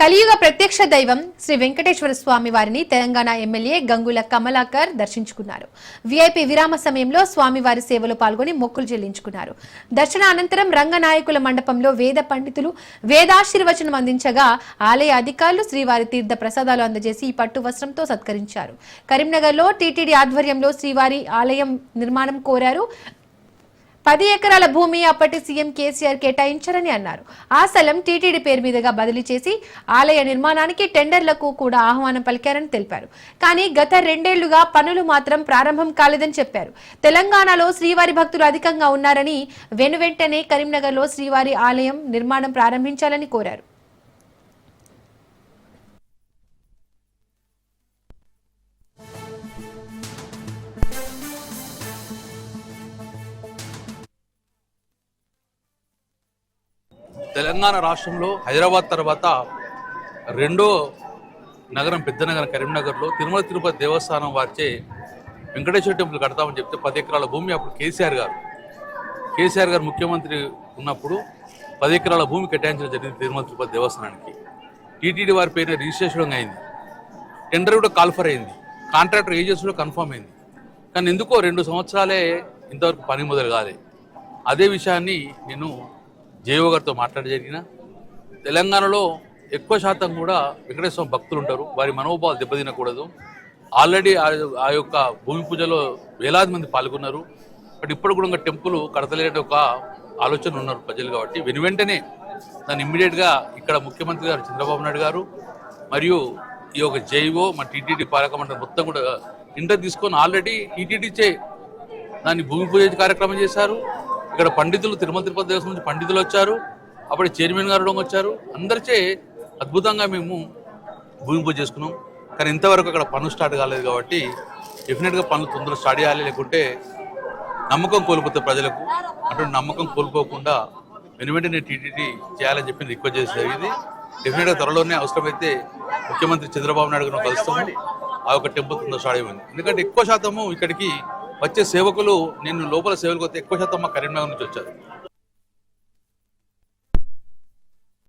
కలియుగ ప్రత్యక్ష దైవం శ్రీ వెంకటేశ్వర స్వామి వారిని తెలంగాణ ఎమ్మెల్యే గంగుల కమలాకర్ దర్శించుకున్నారు. వీఐపీ విరామ సమయంలో స్వామివారి సేవలో పాల్గొని మొక్కులు చెల్లించుకున్నారు. దర్శన అనంతరం రంగనాయకుల మండపంలో వేద పండితులు వేదాశీర్వచనం అందించగా ఆలయ అధికారులు శ్రీవారి తీర్థ ప్రసాదాలు అందజేసి పట్టు వస్త్రంతో సత్కరించారు. కరీంనగర్లో టీటీడీ ఆధ్వర్యంలో శ్రీవారి ఆలయం నిర్మాణం కోరారు. 10 ఎకరాల భూమి అప్పటి సీఎం కేసీఆర్ కేటాయించారని అన్నారు. ఆ స్థలం టీటీడీ పేరు మీదుగా బదిలీ చేసి ఆలయ నిర్మాణానికి టెండర్లకు కూడా ఆహ్వానం పలికారని తెలిపారు. కానీ గత 2 ఏళ్లుగా పనులు మాత్రం ప్రారంభం కాలేదని చెప్పారు. తెలంగాణలో శ్రీవారి భక్తులు అధికంగా ఉన్నారని వెనువెంటనే కరీంనగర్లో శ్రీవారి ఆలయం నిర్మాణం ప్రారంభించాలని కోరారు. తెలంగాణ రాష్ట్రంలో హైదరాబాద్ తర్వాత రెండో నగరం పెద్ద నగరం కరీంనగర్లో తిరుమల తిరుపతి దేవస్థానం వారిచే వెంకటేశ్వర టెంపుల్ కడతామని చెప్తే 10 ఎకరాల భూమి అప్పుడు కేసీఆర్ గారు ముఖ్యమంత్రి ఉన్నప్పుడు 10 ఎకరాల భూమి కేటాయించడం జరిగింది తిరుమల తిరుపతి దేవస్థానానికి. టీటీడీ వారి పైన రిజిస్ట్రేషన్ అయింది, టెండర్ కూడా కాల్ఫర్ అయింది, కాంట్రాక్టర్ ఏజెన్సీ కూడా కన్ఫర్మ్ అయింది. కానీ ఎందుకో 2 సంవత్సరాలే ఇంతవరకు పని మొదలు కాలేదు. అదే విషయాన్ని నేను జేఓ గారితో మాట్లాడి జరిగిన తెలంగాణలో ఎక్కువ శాతం కూడా వెంకటేశ్వర భక్తులు ఉంటారు. వారి మనోభావాలు దెబ్బతినకూడదు. ఆల్రెడీ ఆ యొక్క భూమి పూజలో వేలాది మంది పాల్గొన్నారు. బట్ ఇప్పుడు కూడా టెంపుల్ కడతలేని ఒక ఆలోచన ఉన్నారు ప్రజలు. కాబట్టి వెనువెంటనే దాన్ని ఇమ్మీడియట్గా ఇక్కడ ముఖ్యమంత్రి గారు చంద్రబాబు నాయుడు గారు మరియు ఈ యొక్క జేఓ మన టీటీడీ పాలక మండలి మొత్తం కూడా ఇంటర్ తీసుకొని ఆల్రెడీ టీటీడీచే దాన్ని భూమి పూజ కార్యక్రమం చేశారు. ఇక్కడ పండితులు తిరుమల తిరుపతి దేవస్థానం నుంచి పండితులు వచ్చారు, అప్పుడు చైర్మన్ గారు వచ్చారు. అందరిచే అద్భుతంగా మేము భూమి పూజ చేసుకున్నాం. కానీ ఇంతవరకు అక్కడ పనులు స్టార్ట్ కాలేదు. కాబట్టి డెఫినెట్గా పనులు తొందరగా స్టార్ట్ చేయాలి, లేకుంటే నమ్మకం కోల్పోతే ప్రజలకు. అటువంటి నమ్మకం కోల్పోకుండా వెనువెంటనే టీటీడీ చేయాలని చెప్పి రిక్వెస్ట్ చేసి జరిగింది. డెఫినెట్గా త్వరలోనే అవసరమైతే ముఖ్యమంత్రి చంద్రబాబు నాయుడు గారు కలుస్తాము. ఆ యొక్క టెంపుల్ తొందరగా స్టార్ట్ అయింది. ఎందుకంటే ఎక్కువ శాతము ఇక్కడికి వచ్చే సేవకులు నేను లోపల సేవలకు వస్తే ఎక్కువ శాతం మా కరీంనగర్ నుంచి వచ్చారు.